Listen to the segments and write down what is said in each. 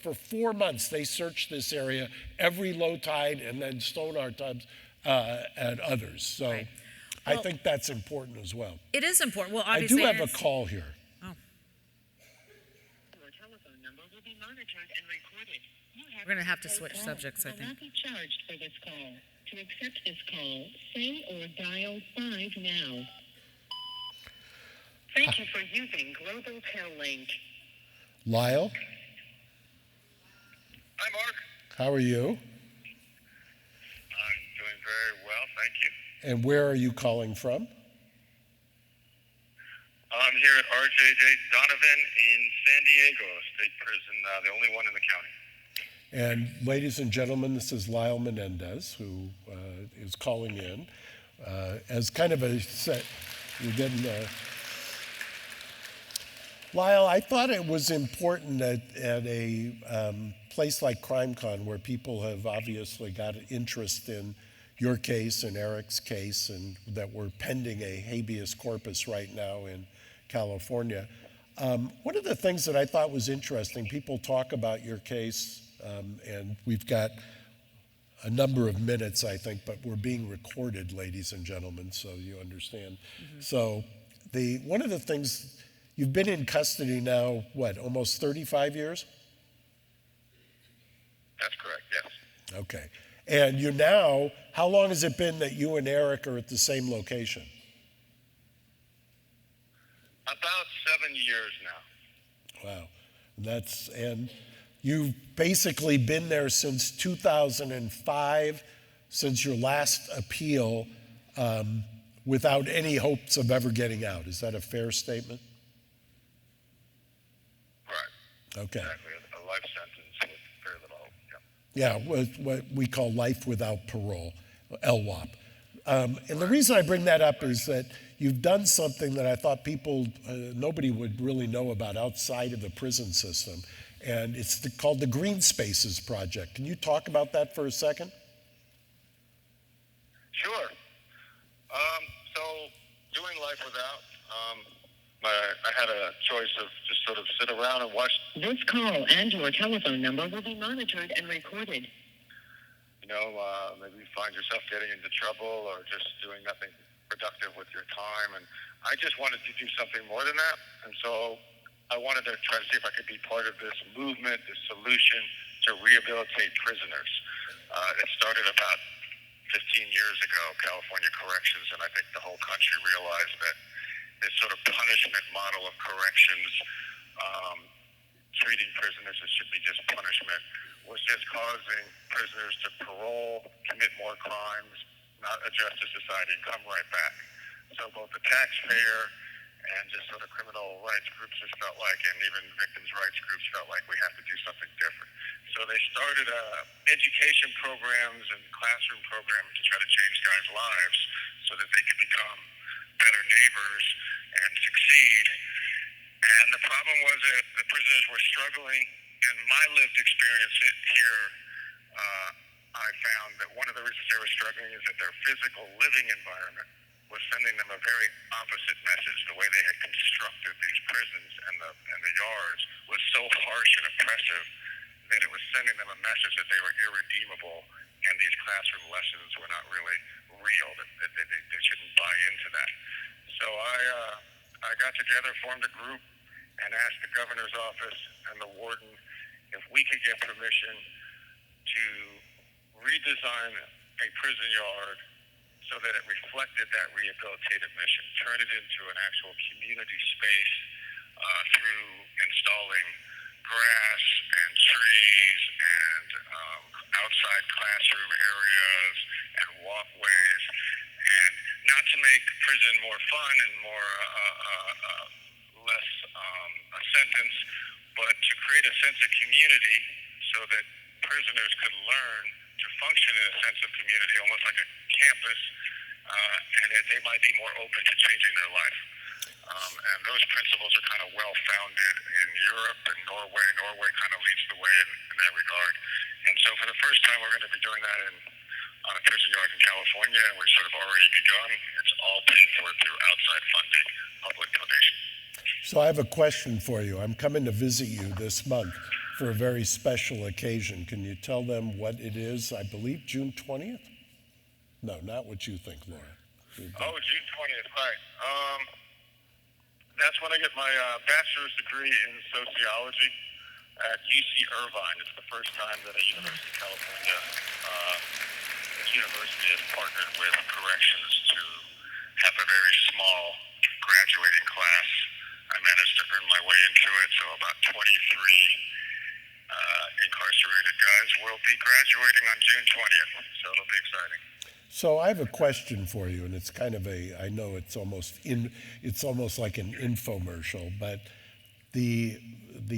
For 4 months, they searched this area every low tide and then sonar tubs at others. So Right. I think that's important as well. It is important. Well, I obviously, do have a call here. Oh. Your telephone number will be monitored and recorded. We're going to have to switch subjects, I will think. not be charged for this call. To accept this call, say or dial 5 now. Thank you for using Global Tel Link. Lyle, Hi, Mark. how are you? I'm doing very well, thank you. And where are you calling from? I'm here at RJJ Donovan in San Diego State Prison, the only one in the county. And ladies and gentlemen, this is Lyle Menendez, who is calling in as kind of a set. You're getting Lyle, I thought it was important at a place like CrimeCon, where people have obviously got an interest in your case and Eric's case, and that we're pending a habeas corpus right now in California. One of the things that I thought was interesting, people talk about your case, and we've got a number of minutes, I think, but we're being recorded, ladies and gentlemen, so you understand. Mm-hmm. So one of the things, you've been in custody now, what, almost 35 years? That's correct, yes. Okay. And you're now, how long has it been that you and Eric are at the same location? About 7 years now. Wow. And you've basically been there since 2005, since your last appeal, without any hopes of ever getting out. Is that a fair statement? Right. Okay. Exactly, a life sentence with very little hope, Yeah, what we call life without parole, LWOP. And the reason I bring that up is that you've done something that I thought nobody would really know about outside of the prison system, and it's called the Green Spaces Project. Can you talk about that for a second? Sure. So doing life without, I had a choice of just sort of sit around and watch. This call and your telephone number will be monitored and recorded. Maybe you find yourself getting into trouble or just doing nothing productive with your time. And I just wanted to do something more than that. And so I wanted to try to see if I could be part of this movement, this solution to rehabilitate prisoners. It started about 15 years ago, California Corrections, and I think the whole country realized that this sort of punishment model of corrections, treating prisoners as should be just punishment, was just causing prisoners to parole, commit more crimes, not adjust to society, and come right back. So both the taxpayer and just sort of criminal rights groups just felt like, and even victims' rights groups felt like we have to do something different. So they started education programs and classroom programs to try to change guys' lives so that they could become better neighbors and succeed. And the problem was that the prisoners were struggling. In my lived experience here, I found that one of the reasons they were struggling is that their physical living environment was sending them a very opposite message. The way they had constructed these prisons and the yards was so harsh and oppressive that it was sending them a message that they were irredeemable, and these classroom lessons were not really real, that they shouldn't buy into that. So I got together, formed a group, and asked the governor's office and the warden if we could get permission to redesign a prison yard so that it reflected that rehabilitative mission, turn it into an actual community space through installing grass and trees and outside classroom areas and walkways, and not to make prison more fun and more less a sentence, but to create a sense of community so that prisoners could learn to function in a sense of community, almost like a campus, and that they might be more open to changing their life. And those principles are kind of well-founded in Europe and Norway. Norway kind of leads the way in that regard. And so for the first time, we're going to be doing that on a prison yard in California, and we've sort of already begun. It's all paid for through outside funding, public donation. So I have a question for you. I'm coming to visit you this month for a very special occasion. Can you tell them what it is? I believe June 20th? No, not what you think, Laura. Oh, June 20th, right. That's when I get my bachelor's degree in sociology at UC Irvine. It's the first time that a University of California university has partnered with corrections to have a very small graduating class. I managed to earn my way into it, so about 23 incarcerated guys will be graduating on June 20th, so it'll be exciting. So I have a question for you, and it's kind of I know it's almost like an infomercial, but the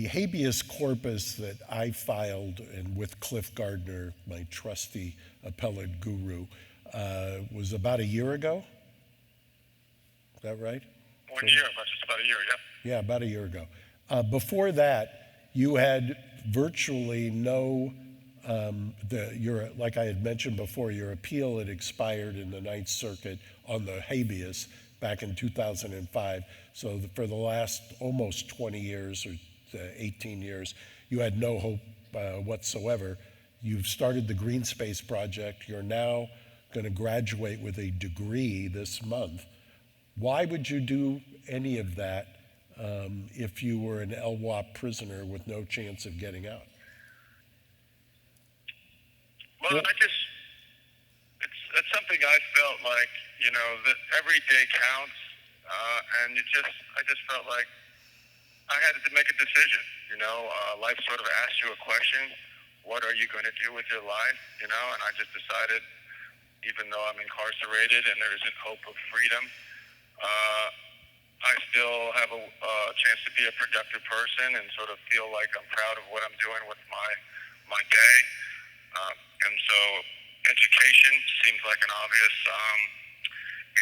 habeas corpus that I filed and with Cliff Gardner, my trusty appellate guru, was about a year ago. Is that right? 1 year, just about a year, yeah. Yeah, about a year ago. Before that, you had virtually no, like I had mentioned before, your appeal had expired in the Ninth Circuit on the habeas back in 2005. So for the last almost 20 years or 18 years, you had no hope whatsoever. You've started the Green Space Project. You're now going to graduate with a degree this month. Why would you do any of that if you were an LWOP prisoner with no chance of getting out? Well, it's something I felt like, that every day counts, and I just felt like I had to make a decision. Life sort of asks you a question: what are you going to do with your life? And I just decided, even though I'm incarcerated and there isn't hope of freedom, I still have a chance to be a productive person and sort of feel like I'm proud of what I'm doing with my day. And so education seems like an obvious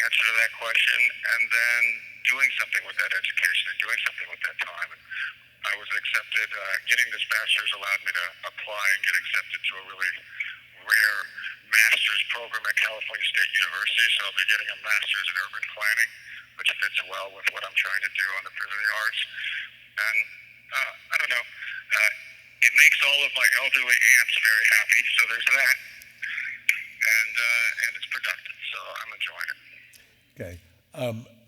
answer to that question, and then doing something with that education and doing something with that time. And I was accepted, getting this bachelor's allowed me to apply and get accepted to a really rare master's program at California State University, so I'll be getting a master's in urban planning, which fits well with what I'm trying to do on the prison yards. And I don't know, it makes all of my elderly aunts very happy, so there's that. And it's productive, so I'm enjoying it. Okay.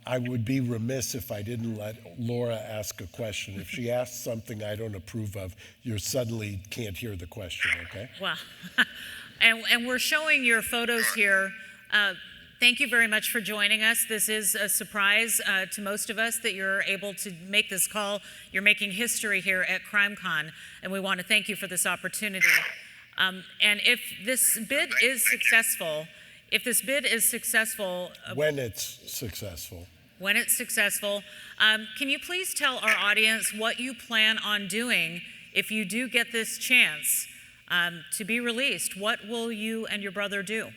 I would be remiss if I didn't let Laura ask a question. If she asks something I don't approve of, you suddenly can't hear the question, okay? Well, and we're showing your photos here. Thank you very much for joining us. This is a surprise to most of us that you're able to make this call. You're making history here at CrimeCon, and we want to thank you for this opportunity. And if this bid is successful, when it's successful, can you please tell our audience what you plan on doing if you do get this chance to be released? What will you and your brother do?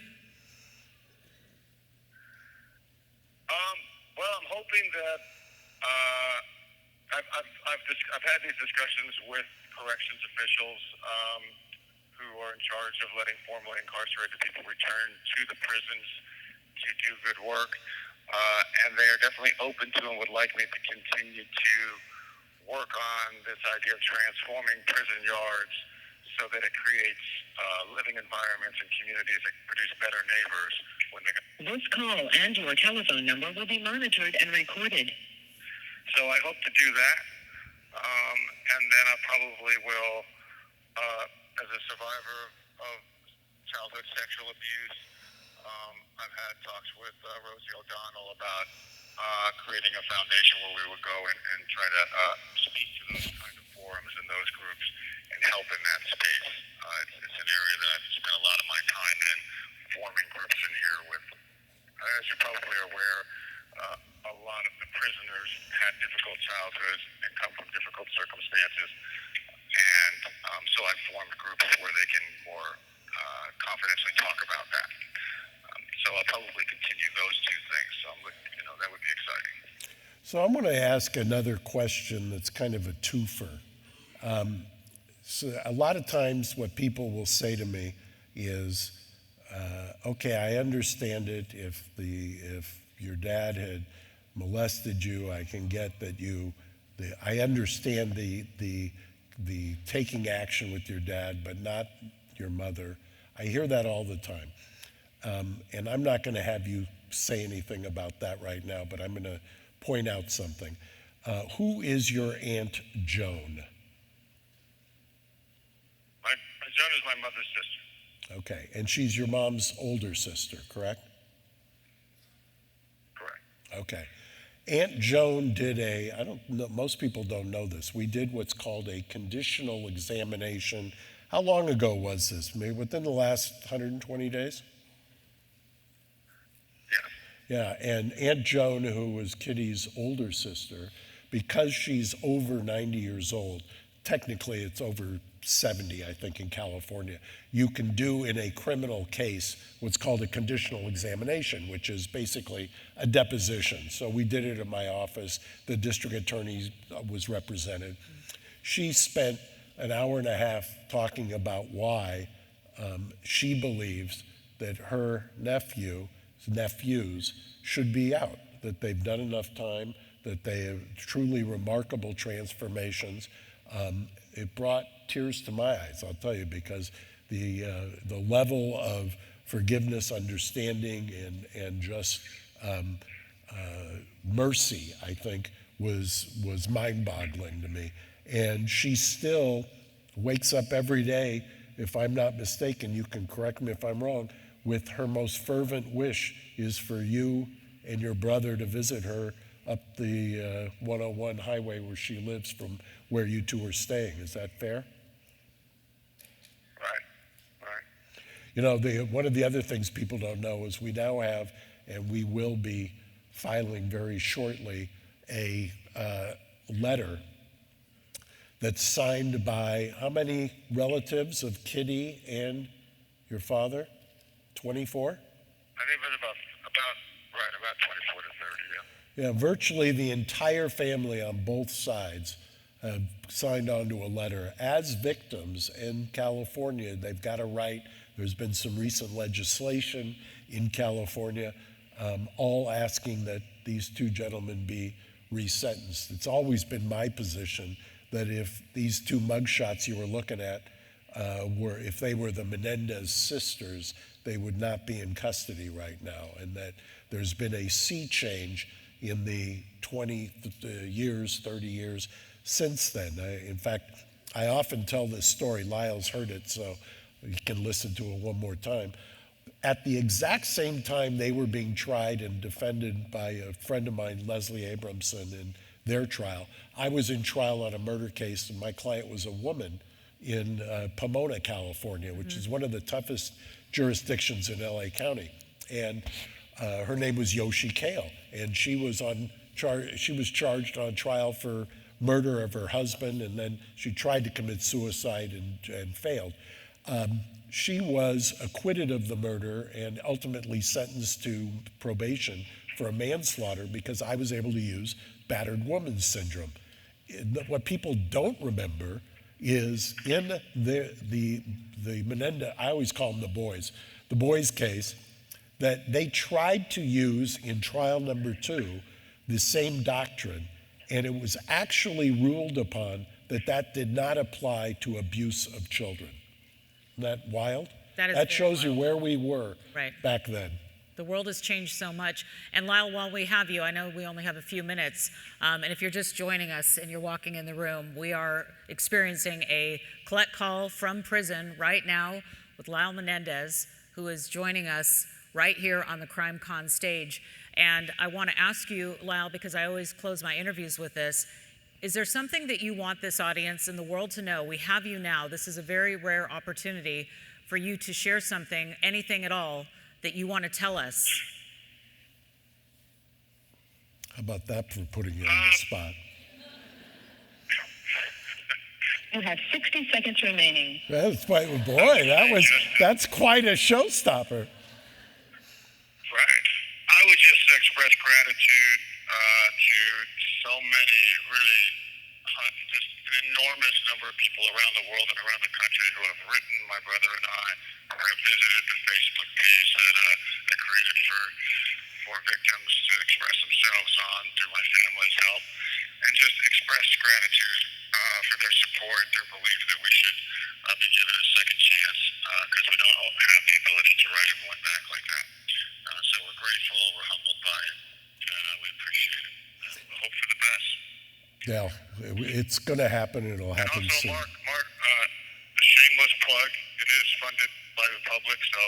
Well, I'm hoping that I've had these discussions with corrections officials who are in charge of letting formerly incarcerated people return to the prisons to do good work, and they are definitely open to and would like me to continue to work on this idea of transforming prison yards so that it creates living environments and communities that produce better neighbors when they go. This call and your telephone number will be monitored and recorded. So I hope to do that, and then I probably will, as a survivor of childhood sexual abuse, I've had talks with Rosie O'Donnell about creating a foundation where we would go and try to speak to those kind of forums and those groups and help in that space. It's an area that I've spent a lot of my time in, forming groups in here with, as you're probably aware, a lot of the prisoners had difficult childhoods and come from difficult circumstances. And so I formed groups where they can more confidently talk about that. So I'll probably continue those two things. So that would be exciting. So I'm going to ask another question that's kind of a twofer. So a lot of times what people will say to me is, okay, I understand it. If your dad had molested you, I can get that I understand the the taking action with your dad, but not your mother. I hear that all the time. And I'm not going to have you say anything about that right now, but I'm going to point out something. Who is your Aunt Joan? Joan is my mother's sister. Okay, and she's your mom's older sister, correct? Correct. Okay. Aunt Joan did I don't know, most people don't know this. We did what's called a conditional examination. How long ago was this? Maybe within the last 120 days? Yeah. Yeah, and Aunt Joan, who was Kitty's older sister, because she's over 90 years old, technically it's over 70, I think, in California, you can do in a criminal case what's called a conditional examination, which is basically a deposition. So we did it in my office. The district attorney was represented. She spent an hour and a half talking about why she believes that her nephews should be out, that they've done enough time, that they have truly remarkable transformations. It brought tears to my eyes, I'll tell you, because the level of forgiveness, understanding, and just mercy, I think, was mind-boggling to me. And she still wakes up every day, if I'm not mistaken, you can correct me if I'm wrong, with her most fervent wish is for you and your brother to visit her up the 101 highway where she lives from where you two are staying. Is that fair? Right. You know, one of the other things people don't know is we now have, and we will be filing very shortly, a letter that's signed by how many relatives of Kitty and your father? 24? I think it was about 24 to 30, yeah. Yeah, virtually the entire family on both sides have signed on to a letter. As victims in California, they've got a right. There's been some recent legislation in California, all asking that these two gentlemen be resentenced. It's always been my position that if these two mugshots you were looking at if they were the Menendez sisters, they would not be in custody right now, and that there's been a sea change in the 20 years, 30 years since then. In fact, I often tell this story. Lyle's heard it, so you can listen to it one more time. At the exact same time they were being tried and defended by a friend of mine, Leslie Abramson, in their trial, I was in trial on a murder case, and my client was a woman in Pomona, California, which is one of the toughest jurisdictions in LA County. And her name was Yoshi Kale, and she was charged on trial for murder of her husband, and then she tried to commit suicide and failed. She was acquitted of the murder and ultimately sentenced to probation for a manslaughter because I was able to use battered woman syndrome. What people don't remember is in the Menendez, I always call them the boys case, that they tried to use in trial number 2 the same doctrine, and it was actually ruled upon that did not apply to abuse of children. Isn't that wild? That shows you where we were back then. The world has changed so much. And Lyle, while we have you, I know we only have a few minutes, and if you're just joining us and you're walking in the room, we are experiencing a collect call from prison right now with Lyle Menendez, who is joining us right here on the CrimeCon stage. And I want to ask you, Lyle, because I always close my interviews with this, is there something that you want this audience and the world to know? We have you now. This is a very rare opportunity for you to share something, anything at all, that you want to tell us. How about that for putting you on the spot? You have 60 seconds remaining. That's quite, boy, that's quite a showstopper. Right. I would just express gratitude to so many, really, just an enormous number of people around the world and around the country who have written my brother and I, or have visited the Facebook page that I created for victims to express themselves on through my family's help, and just express gratitude for their support director believes that we should be given a second chance because we don't have the ability to write everyone back like that. So we're grateful, we're humbled by it, and we appreciate it. We hope for the best. Yeah, it's going to happen. It'll happen And also, soon. Mark, a shameless plug. It is funded by the public, so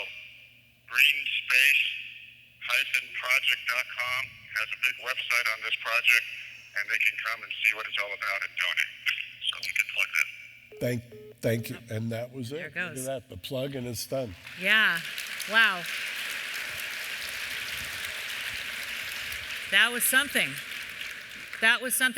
greenspace-project.com has a big website on this project, and they can come and see what it's all about and donate. So we can plug that. Thank you. And that was There it. it goes. Look at that, the plug, and it's done. Yeah. Wow. That was something. That was something.